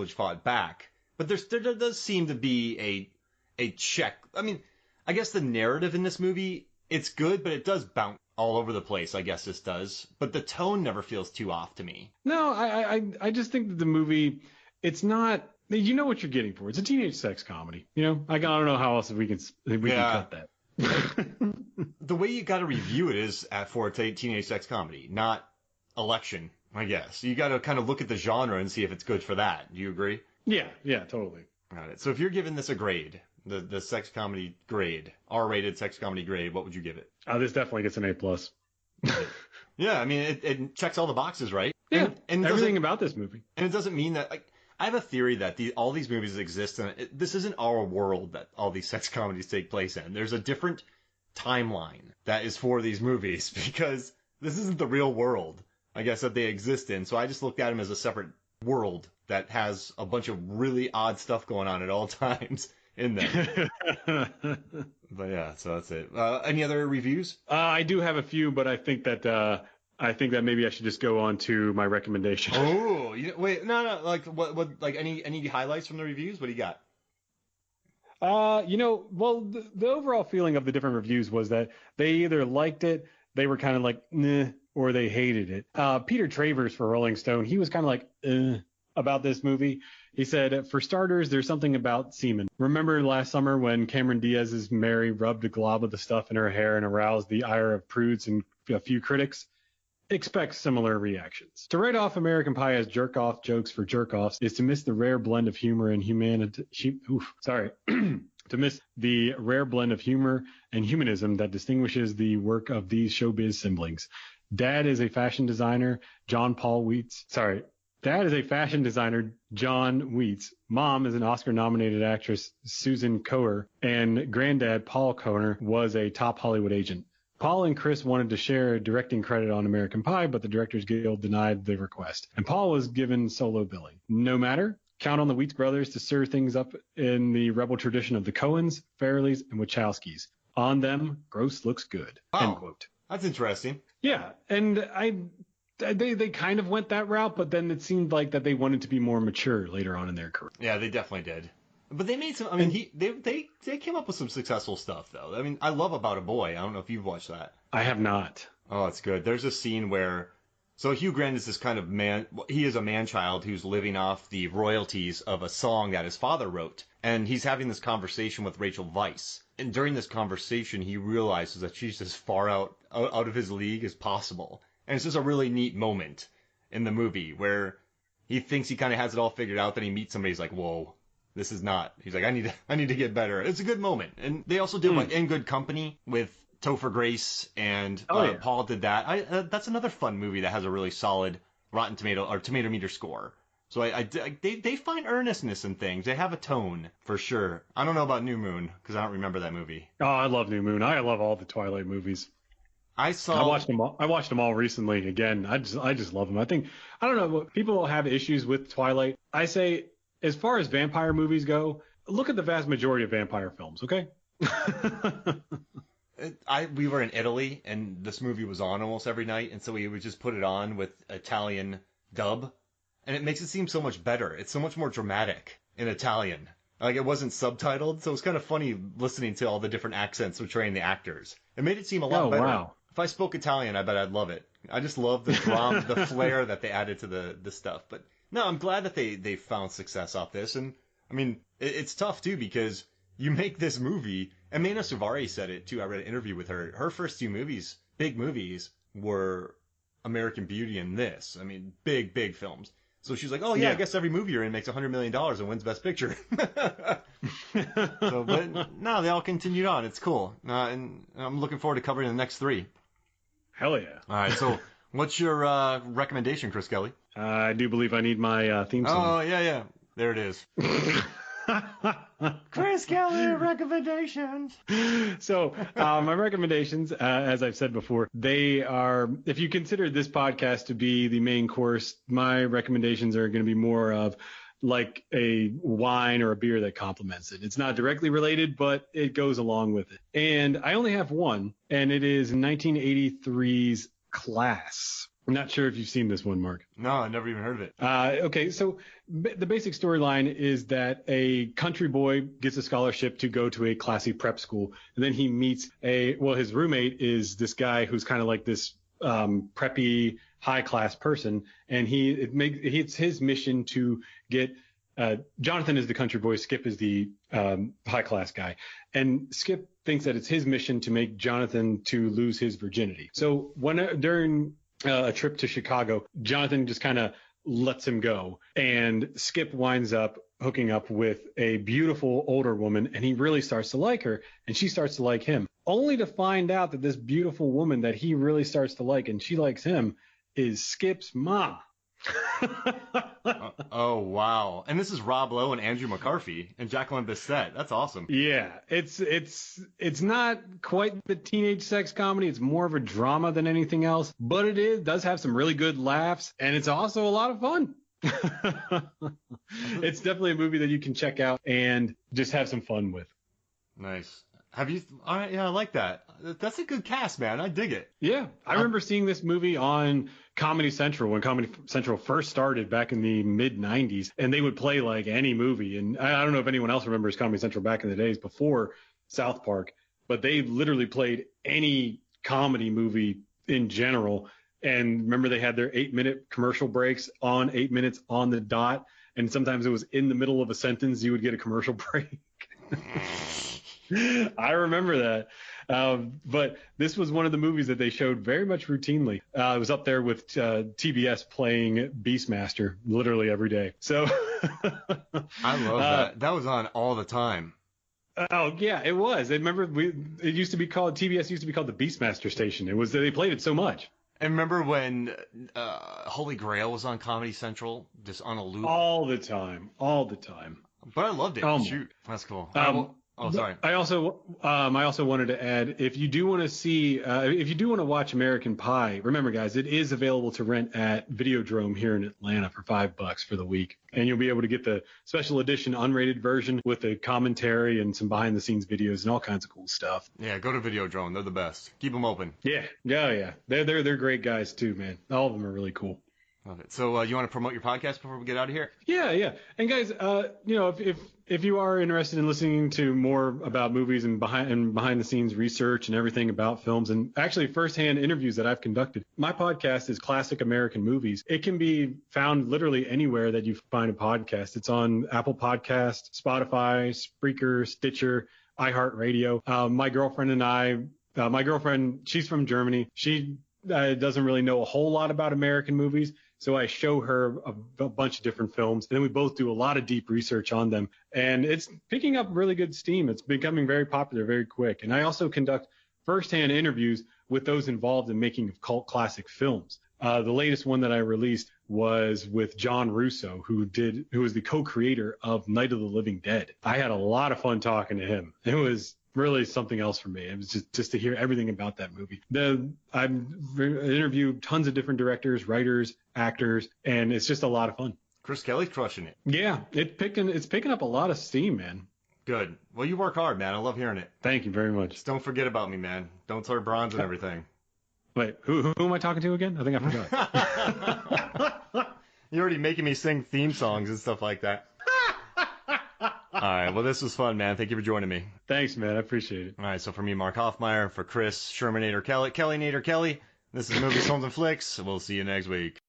which fought back. But there does seem to be a check. I mean, I guess the narrative in this movie, it's good, but it does bounce all over the place, I guess this does. But the tone never feels too off to me. No, I just think that the movie, it's not, you know what you're getting for. It's a teenage sex comedy. You know, I don't know how else we can cut that. The way you got to review it is for a teenage sex comedy, not Election, I guess. You got to kind of look at the genre and see if it's good for that. Do you agree? Yeah, totally. Got it. So if you're giving this a grade, the sex comedy grade, R-rated sex comedy grade, what would you give it? This definitely gets an A+. Yeah, I mean, it checks all the boxes, right? Yeah, and everything about this movie. And it doesn't mean that, like, I have a theory that all these movies exist, and this isn't our world that all these sex comedies take place in. There's a different timeline that is for these movies, because this isn't the real world, I guess, that they exist in. So I just looked at them as a separate world that has a bunch of really odd stuff going on at all times in them. But yeah, so that's it. Any other reviews? I do have a few, but I think that maybe I should just go on to my recommendation. Oh, wait, no, like what, like any highlights from the reviews? What do you got? The overall feeling of the different reviews was that they either liked it, they were kind of like, nah, or they hated it. Peter Travers for Rolling Stone, he was kind of like, about this movie. He said, for starters, there's something about semen. Remember last summer when Cameron Diaz's Mary rubbed a glob of the stuff in her hair and aroused the ire of prudes and a few critics? Expect similar reactions. To write off American Pie as jerk-off jokes for jerk-offs is to miss the rare blend of humor and humanity. To miss the rare blend of humor and humanism that distinguishes the work of these showbiz siblings. Dad is a fashion designer, John Weitz. Mom is an Oscar-nominated actress, Susan Coer, and granddad, Paul Coer, was a top Hollywood agent. Paul and Chris wanted to share directing credit on American Pie, but the Directors Guild denied the request, and Paul was given solo billing. No matter, count on the Weitz brothers to stir things up in the rebel tradition of the Coens, Farrellys, and Wachowskis. On them, gross looks good. Wow. End quote. That's interesting. Yeah, and they kind of went that route, but then it seemed like that they wanted to be more mature later on in their career. Yeah, they definitely did. But they made some. I mean, they came up with some successful stuff, though. I mean, I love About a Boy. I don't know if you've watched that. I have not. Oh, it's good. There's a scene where, so Hugh Grant is this kind of man. He is a man-child who's living off the royalties of a song that his father wrote, and he's having this conversation with Rachel Weisz. And during this conversation, he realizes that she's as far out of his league as possible. And it's just a really neat moment in the movie where he thinks he kind of has it all figured out. Then he meets somebody. He's like, whoa. This is not. He's like, I need to get better. It's a good moment. And they also did like In Good Company with Topher Grace and Paul did that. That's another fun movie that has a really solid Rotten Tomato or Tomato Meter score. So they find earnestness in things. They have a tone for sure. I don't know about New Moon because I don't remember that movie. Oh, I love New Moon. I love all the Twilight movies. I watched them all. I watched them all recently. Again, I just love them. I don't know. People have issues with Twilight. I say, as far as vampire movies go, look at the vast majority of vampire films, okay? We were in Italy, and this movie was on almost every night, and so we would just put it on with Italian dub, and it makes it seem so much better. It's so much more dramatic in Italian. Like, it wasn't subtitled, so it was kind of funny listening to all the different accents portraying the actors. It made it seem a lot better. Wow. If I spoke Italian, I bet I'd love it. I just love the drama, the flair that they added to the stuff, but... No, I'm glad that they found success off this. And, I mean, it's tough, too, because you make this movie, and Mena Suvari said it, too. I read an interview with her. Her first two movies, big movies, were American Beauty and this. I mean, big films. So she's like, oh, yeah, I guess every movie you're in makes $100 million and wins Best Picture. But no, they all continued on. It's cool. And I'm looking forward to covering the next three. Hell yeah. All right, so what's your recommendation, Chris Kelly? I do believe I need my theme song. Oh, yeah. There it is. Chris Kelly recommendations. So my recommendations, as I've said before, they are, if you consider this podcast to be the main course, my recommendations are going to be more of like a wine or a beer that complements it. It's not directly related, but it goes along with it. And I only have one, and it is 1983's Class. I'm not sure if you've seen this one, Mark. No, I never even heard of it. Okay, so the basic storyline is that a country boy gets a scholarship to go to a classy prep school, and then he meets his roommate is this guy who's kind of like this preppy, high-class person, and it's his mission to get Jonathan is the country boy, Skip is the high-class guy, and Skip thinks that it's his mission to make Jonathan to lose his virginity. So during a trip to Chicago, Jonathan just kind of lets him go, and Skip winds up hooking up with a beautiful older woman, and he really starts to like her, and she starts to like him, only to find out that this beautiful woman that he really starts to like and she likes him is Skip's mom. Oh, wow. And this is Rob Lowe and Andrew McCarthy and Jacqueline Bisset. That's awesome. Yeah, it's not quite the teenage sex comedy. It's more of a drama than anything else, but it does have some really good laughs, and it's also a lot of fun. It's definitely a movie that you can check out and just have some fun with. Nice. All right, yeah, I like that. That's a good cast, man. I dig it. Yeah, I remember seeing this movie on Comedy Central when Comedy Central first started back in the mid-'90s, and they would play like any movie. And I don't know if anyone else remembers Comedy Central back in the days before South Park, but they literally played any comedy movie in general. And remember, they had their 8-minute commercial breaks on 8 minutes on the dot, and sometimes it was in the middle of a sentence you would get a commercial break. I remember that. But this was one of the movies that they showed very much routinely. It was up there with TBS playing Beastmaster literally every day. So I love that. That was on all the time. Oh yeah, it was. I remember TBS used to be called the Beastmaster station. They played it so much. And remember when Holy Grail was on Comedy Central, just on a loop? All the time. But I loved it. Oh, shoot, that's cool. Sorry. I also wanted to add, if you do want to watch American Pie, remember guys, it is available to rent at Videodrome here in Atlanta for $5 for the week, and you'll be able to get the special edition unrated version with the commentary and some behind the scenes videos and all kinds of cool stuff. Yeah, go to Videodrome. They're the best. Keep them open. Yeah. They're great guys too, man. All of them are really cool. Love it. So you want to promote your podcast before we get out of here? Yeah. And guys, if you are interested in listening to more about movies and behind the scenes research and everything about films and actually firsthand interviews that I've conducted, my podcast is Classic American Movies. It can be found literally anywhere that you find a podcast. It's on Apple Podcasts, Spotify, Spreaker, Stitcher, iHeartRadio. My girlfriend, she's from Germany. She doesn't really know a whole lot about American movies. So I show her a bunch of different films, and then we both do a lot of deep research on them. And it's picking up really good steam. It's becoming very popular very quick. And I also conduct firsthand interviews with those involved in making of cult classic films. The latest one that I released was with John Russo, who was the co-creator of Night of the Living Dead. I had a lot of fun talking to him. It was really something else for me. It was just to hear everything about that movie. I've interviewed tons of different directors, writers, actors, and it's just a lot of fun. Chris Kelly's crushing it. Yeah, it's picking up a lot of steam, man. Good. Well, you work hard, man. I love hearing it. Thank you very much. Just don't forget about me, man. Don't start bronze and everything. Wait, who am I talking to again? I think I forgot. You're already making me sing theme songs and stuff like that. All right. Well, this was fun, man. Thank you for joining me. Thanks, man. I appreciate it. All right. So for me, Mark Hoffmeyer, for Chris, Sherminator Kelly, Kelly Nader Kelly, this is Movies, Films, and Flicks. We'll see you next week.